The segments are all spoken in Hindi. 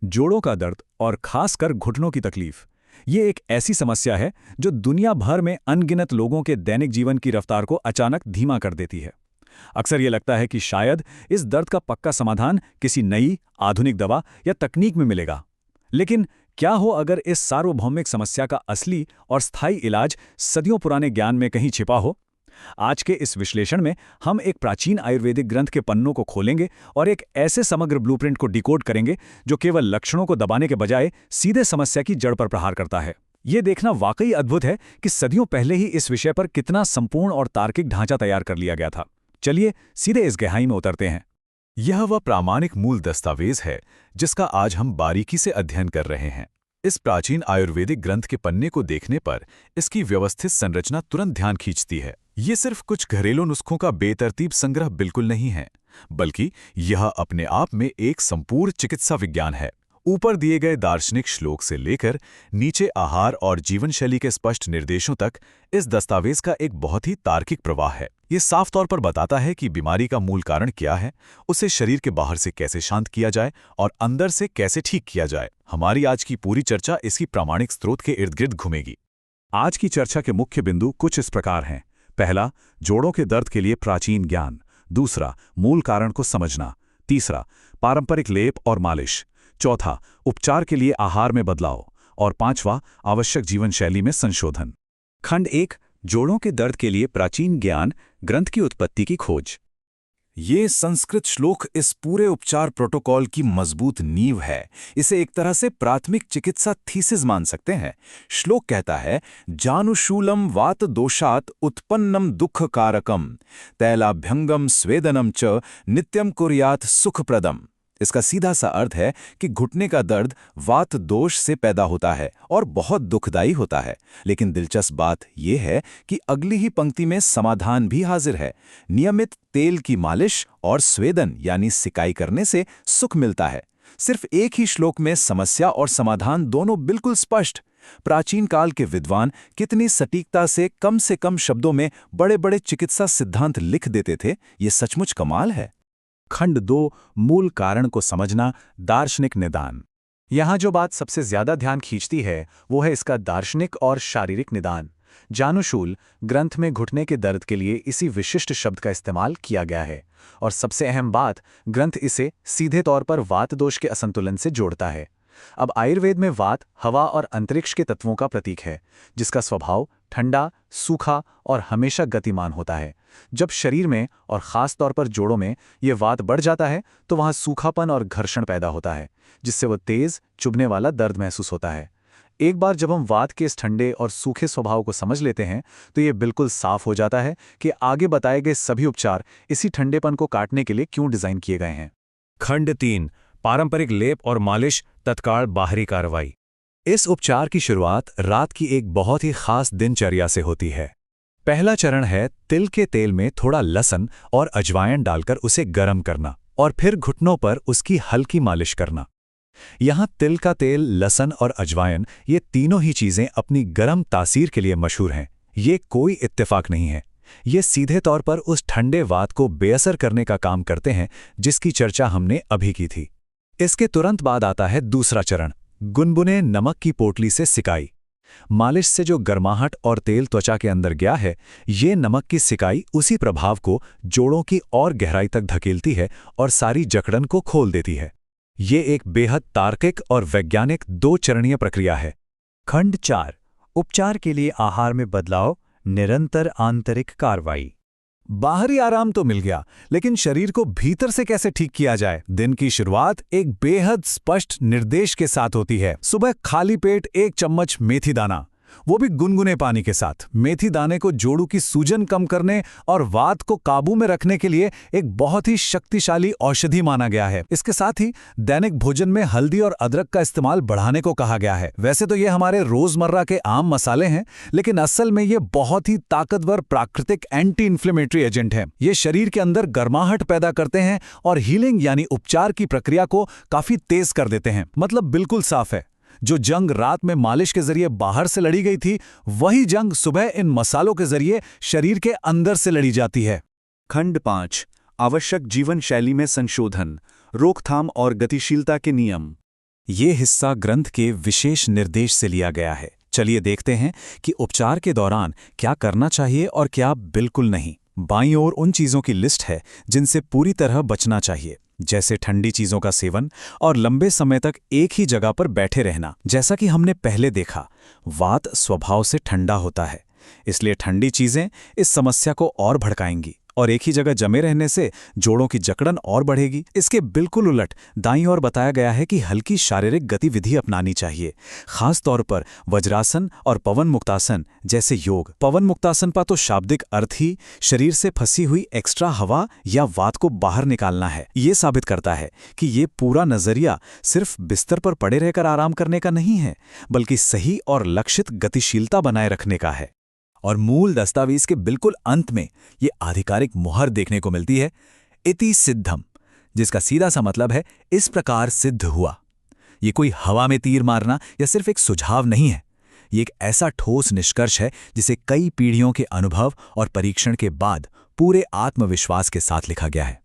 जोड़ों का दर्द और खासकर घुटनों की तकलीफ, ये एक ऐसी समस्या है जो दुनिया भर में अनगिनत लोगों के दैनिक जीवन की रफ्तार को अचानक धीमा कर देती है। अक्सर ये लगता है कि शायद इस दर्द का पक्का समाधान किसी नई, आधुनिक दवा या तकनीक में मिलेगा। लेकिन क्या हो अगर इस सार्वभौमिक समस्या का असली और स्थायी इलाज सदियों पुराने ज्ञान में कहीं छिपा हो? आज के इस विश्लेषण में हम एक प्राचीन आयुर्वेदिक ग्रंथ के पन्नों को खोलेंगे और एक ऐसे समग्र ब्लूप्रिंट को डिकोड करेंगे जो केवल लक्षणों को दबाने के बजाय सीधे समस्या की जड़ पर प्रहार करता है। ये देखना वाकई अद्भुत है कि सदियों पहले ही इस विषय पर कितना संपूर्ण और तार्किक ढांचा तैयार कर लिया गया था। चलिए सीधे इस गहराई में उतरते हैं। यह वह प्रामाणिक मूल दस्तावेज है जिसका आज हम बारीकी से अध्ययन कर रहे हैं। इस प्राचीन आयुर्वेदिक ग्रंथ के पन्ने को देखने पर इसकी व्यवस्थित संरचना तुरंत ध्यान खींचती है। ये सिर्फ कुछ घरेलू नुस्खों का बेतरतीब संग्रह बिल्कुल नहीं है, बल्कि यह अपने आप में एक संपूर्ण चिकित्सा विज्ञान है। ऊपर दिए गए दार्शनिक श्लोक से लेकर नीचे आहार और जीवनशैली के स्पष्ट निर्देशों तक इस दस्तावेज का एक बहुत ही तार्किक प्रवाह है। ये साफ तौर पर बताता है कि बीमारी का मूल कारण क्या है, उसे शरीर के बाहर से कैसे शांत किया जाए और अंदर से कैसे ठीक किया जाए। हमारी आज की पूरी चर्चा इसी प्रामाणिक स्रोत के इर्द गिर्द घूमेगी। आज की चर्चा के मुख्य बिंदु कुछ इस प्रकार हैं। पहला, जोड़ों के दर्द के लिए प्राचीन ज्ञान। दूसरा, मूल कारण को समझना। तीसरा, पारंपरिक लेप और मालिश। चौथा, उपचार के लिए आहार में बदलाव। और पांचवा, आवश्यक जीवन शैली में संशोधन। खंड 1, जोड़ों के दर्द के लिए प्राचीन ज्ञान, ग्रंथ की उत्पत्ति की खोज। ये संस्कृत श्लोक इस पूरे उपचार प्रोटोकॉल की मजबूत नींव है। इसे एक तरह से प्राथमिक चिकित्सा थीसिस मान सकते हैं। श्लोक कहता है, जानुशूलम वात दोषात उत्पन्नम दुख कारकम तैलाभ्यंगम स्वेदनम च नित्यम कुर्यात सुखप्रदम। इसका सीधा सा अर्थ है कि घुटने का दर्द वात दोष से पैदा होता है और बहुत दुखदायी होता है। लेकिन दिलचस्प बात यह है कि अगली ही पंक्ति में समाधान भी हाजिर है। नियमित तेल की मालिश और स्वेदन यानी सिकाई करने से सुख मिलता है। सिर्फ एक ही श्लोक में समस्या और समाधान दोनों बिल्कुल स्पष्ट। प्राचीन काल के विद्वान कितनी सटीकता से कम शब्दों में बड़े बड़े चिकित्सा सिद्धांत लिख देते थे, ये सचमुच कमाल है। खंड 2, मूल कारण को समझना, दार्शनिक निदान। यहाँ जो बात सबसे ज्यादा ध्यान खींचती है वो है इसका दार्शनिक और शारीरिक निदान। जानुशूल ग्रंथ में घुटने के दर्द के लिए इसी विशिष्ट शब्द का इस्तेमाल किया गया है। और सबसे अहम बात, ग्रंथ इसे सीधे तौर पर वात दोष के असंतुलन से जोड़ता है। अब आयुर्वेद में वात हवा और अंतरिक्ष के तत्वों का प्रतीक है, जिसका स्वभाव ठंडा, सूखा और हमेशा गतिमान होता है। जब शरीर में और खास तौर पर जोड़ों में ये वात बढ़ जाता है तो वहाँ सूखापन और घर्षण पैदा होता है, जिससे वो तेज, चुभने वाला दर्द महसूस होता है। एक बार जब हम वात के इस ठंडे और सूखे स्वभाव को समझ लेते हैं तो ये बिल्कुल साफ हो जाता है कि आगे बताए गए सभी उपचार इसी ठंडेपन को काटने के लिए क्यों डिजाइन किए गए हैं। खंड 3, पारंपरिक लेप और मालिश, तत्काल बाहरी कार्रवाई। इस उपचार की शुरुआत रात की एक बहुत ही खास दिनचर्या से होती है। पहला चरण है तिल के तेल में थोड़ा लहसुन और अजवाइन डालकर उसे गर्म करना और फिर घुटनों पर उसकी हल्की मालिश करना। यहाँ तिल का तेल, लहसुन और अजवाइन, ये तीनों ही चीजें अपनी गर्म तासीर के लिए मशहूर हैं। ये कोई इत्तेफाक नहीं है। ये सीधे तौर पर उस ठंडे वात को बेअसर करने का काम करते हैं जिसकी चर्चा हमने अभी की थी। इसके तुरंत बाद आता है दूसरा चरण, गुनगुने नमक की पोटली से सिकाई। मालिश से जो गर्माहट और तेल त्वचा के अंदर गया है, ये नमक की सिकाई उसी प्रभाव को जोड़ों की और गहराई तक धकेलती है और सारी जकड़न को खोल देती है। ये एक बेहद तार्किक और वैज्ञानिक 2 चरणीय प्रक्रिया है। खंड 4, उपचार के लिए आहार में बदलाव, निरंतर आंतरिक कार्रवाई। बाहरी आराम तो मिल गया, लेकिन शरीर को भीतर से कैसे ठीक किया जाए? दिन की शुरुआत एक बेहद स्पष्ट निर्देश के साथ होती है। सुबह खाली पेट 1 चम्मच मेथी दाना, वो भी गुनगुने पानी के साथ। मेथी दाने को जोड़ों की सूजन कम करने और वात को काबू में रखने के लिए एक बहुत ही शक्तिशाली औषधि माना गया है। इसके साथ ही दैनिक भोजन में हल्दी और अदरक का इस्तेमाल बढ़ाने को कहा गया है। वैसे तो ये हमारे रोजमर्रा के आम मसाले हैं, लेकिन असल में ये बहुत ही ताकतवर प्राकृतिक एंटी इन्फ्लेमेटरी एजेंट हैं। ये शरीर के अंदर गर्माहट पैदा करते हैं और हीलिंग यानी उपचार की प्रक्रिया को काफी तेज कर देते हैं। मतलब बिल्कुल साफ है, जो जंग रात में मालिश के जरिए बाहर से लड़ी गई थी, वही जंग सुबह इन मसालों के जरिए शरीर के अंदर से लड़ी जाती है। खंड 5, आवश्यक जीवन शैली में संशोधन, रोकथाम और गतिशीलता के नियम। ये हिस्सा ग्रंथ के विशेष निर्देश से लिया गया है। चलिए देखते हैं कि उपचार के दौरान क्या करना चाहिए और क्या बिल्कुल नहीं। बाईं ओर उन चीज़ों की लिस्ट है जिनसे पूरी तरह बचना चाहिए, जैसे ठंडी चीज़ों का सेवन और लंबे समय तक एक ही जगह पर बैठे रहना। जैसा कि हमने पहले देखा, वात स्वभाव से ठंडा होता है, इसलिए ठंडी चीज़ें इस समस्या को और भड़काएंगी और एक ही जगह जमे रहने से जोड़ों की जकड़न और बढ़ेगी। इसके बिल्कुल उलट दाईं ओर बताया गया है कि हल्की शारीरिक गतिविधि अपनानी चाहिए, खास तौर पर वज्रासन और पवन मुक्तासन जैसे योग। पवन मुक्तासन का तो शाब्दिक अर्थ ही शरीर से फंसी हुई एक्स्ट्रा हवा या वात को बाहर निकालना है। ये साबित करता है कि ये पूरा नजरिया सिर्फ बिस्तर पर पड़े रहकर आराम करने का नहीं है, बल्कि सही और लक्षित गतिशीलता बनाए रखने का है। और मूल दस्तावेज के बिल्कुल अंत में ये आधिकारिक मुहर देखने को मिलती है, इति सिद्धम, जिसका सीधा सा मतलब है इस प्रकार सिद्ध हुआ। ये कोई हवा में तीर मारना या सिर्फ एक सुझाव नहीं है, ये एक ऐसा ठोस निष्कर्ष है जिसे कई पीढ़ियों के अनुभव और परीक्षण के बाद पूरे आत्मविश्वास के साथ लिखा गया है।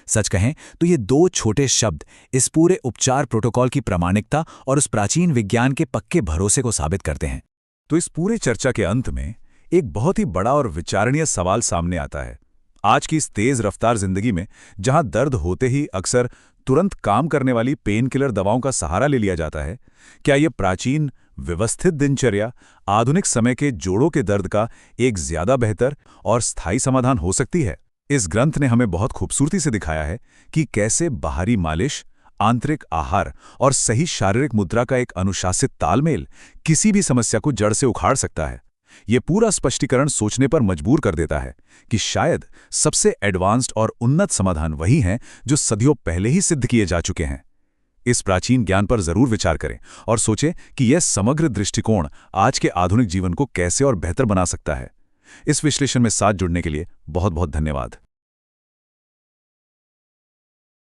सच कहें तो ये दो छोटे शब्द इस पूरे उपचार प्रोटोकॉल की प्रामाणिकता और उस प्राचीन विज्ञान के पक्के भरोसे को साबित करते हैं। तो इस पूरे चर्चा के अंत में एक बहुत ही बड़ा और विचारणीय सवाल सामने आता है। आज की इस तेज रफ्तार जिंदगी में, जहां दर्द होते ही अक्सर तुरंत काम करने वाली पेन किलर दवाओं का सहारा ले लिया जाता है, क्या ये प्राचीन व्यवस्थित दिनचर्या आधुनिक समय के जोड़ों के दर्द का एक ज्यादा बेहतर और स्थायी समाधान हो सकती है? इस ग्रंथ ने हमें बहुत खूबसूरती से दिखाया है कि कैसे बाहरी मालिश, आंतरिक आहार और सही शारीरिक मुद्रा का एक अनुशासित तालमेल किसी भी समस्या को जड़ से उखाड़ सकता है। ये पूरा स्पष्टीकरण सोचने पर मजबूर कर देता है कि शायद सबसे एडवांस्ड और उन्नत समाधान वही हैं जो सदियों पहले ही सिद्ध किए जा चुके हैं। इस प्राचीन ज्ञान पर जरूर विचार करें और सोचें कि यह समग्र दृष्टिकोण आज के आधुनिक जीवन को कैसे और बेहतर बना सकता है। इस विश्लेषण में साथ जुड़ने के लिए बहुत बहुत धन्यवाद।